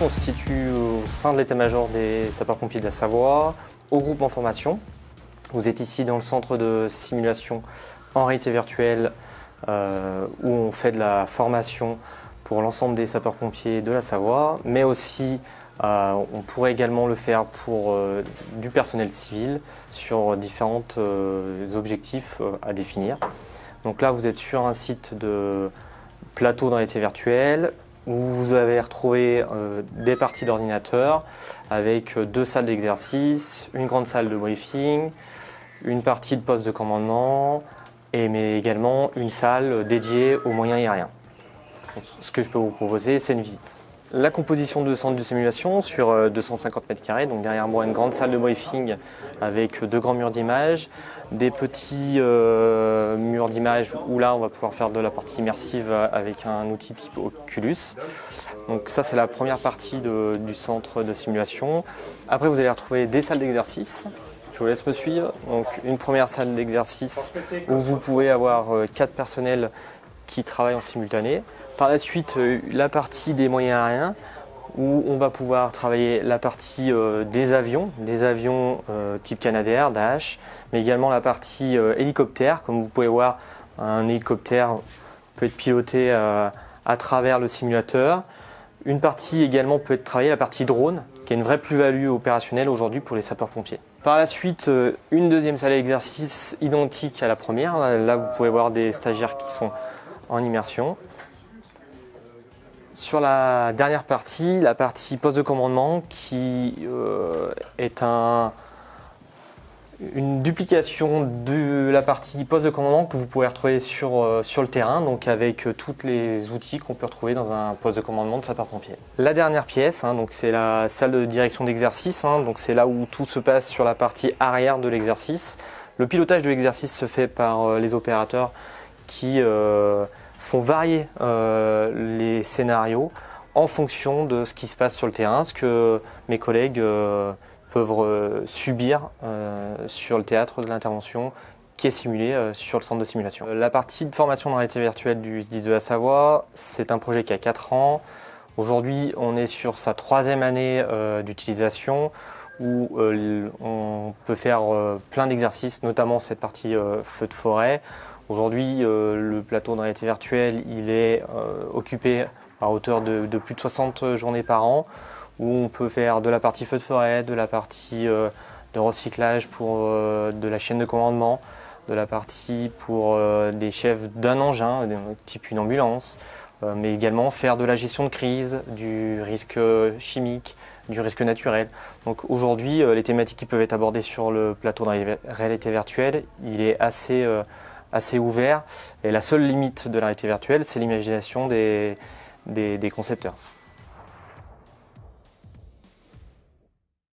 On se situe au sein de l'état-major des sapeurs-pompiers de la Savoie, au groupe en formation. Vous êtes ici dans le centre de simulation en réalité virtuelle où on fait de la formation pour l'ensemble des sapeurs-pompiers de la Savoie, mais aussi on pourrait également le faire pour du personnel civil sur différents objectifs à définir. Donc là, vous êtes sur un site de plateau de réalité virtuelle où vous avez retrouvé des parties d'ordinateur avec 2 salles d'exercice, une grande salle de briefing, une partie de poste de commandement, mais également une salle dédiée aux moyens aériens. Donc, ce que je peux vous proposer, c'est une visite. La composition de centre de simulation sur 250 m², donc derrière moi une grande salle de briefing avec 2 grands murs d'images, des petits murs d'images où là on va pouvoir faire de la partie immersive avec un outil type Oculus. Donc ça c'est la première partie du centre de simulation. Après vous allez retrouver des salles d'exercice. Je vous laisse me suivre. Donc une première salle d'exercice où vous pouvez avoir 4 personnels qui travaillent en simultané. Par la suite, la partie des moyens aériens où on va pouvoir travailler la partie des avions type Canadair, Dash, mais également la partie hélicoptère. Comme vous pouvez voir, un hélicoptère peut être piloté à travers le simulateur. Une partie également peut être travaillée, la partie drone, qui a une vraie plus-value opérationnelle aujourd'hui pour les sapeurs-pompiers. Par la suite, une deuxième salle d'exercice identique à la première. Là, vous pouvez voir des stagiaires qui sont en immersion. Sur la dernière partie, la partie poste de commandement qui est une duplication de la partie poste de commandement que vous pouvez retrouver sur le terrain, donc avec tous les outils qu'on peut retrouver dans un poste de commandement de sapeur-pompier. La dernière pièce, donc c'est la salle de direction d'exercice, donc c'est là où tout se passe sur la partie arrière de l'exercice. Le pilotage de l'exercice se fait par les opérateurs qui font varier les scénarios en fonction de ce qui se passe sur le terrain, ce que mes collègues peuvent subir sur le théâtre de l'intervention qui est simulé sur le centre de simulation. La partie de formation de réalité virtuelle du SDIS de la Savoie, c'est un projet qui a 4 ans. Aujourd'hui, on est sur sa 3e année d'utilisation où on peut faire plein d'exercices, notamment cette partie feu de forêt. Aujourd'hui, le plateau de réalité virtuelle, il est occupé à hauteur de plus de 60 journées par an, où on peut faire de la partie feu de forêt, de la partie de recyclage pour de la chaîne de commandement, de la partie pour des chefs d'un engin, type une ambulance, mais également faire de la gestion de crise, du risque chimique, du risque naturel. Donc aujourd'hui, les thématiques qui peuvent être abordées sur le plateau de réalité virtuelle, il est assez ouvert, et la seule limite de la réalité virtuelle, c'est l'imagination des concepteurs.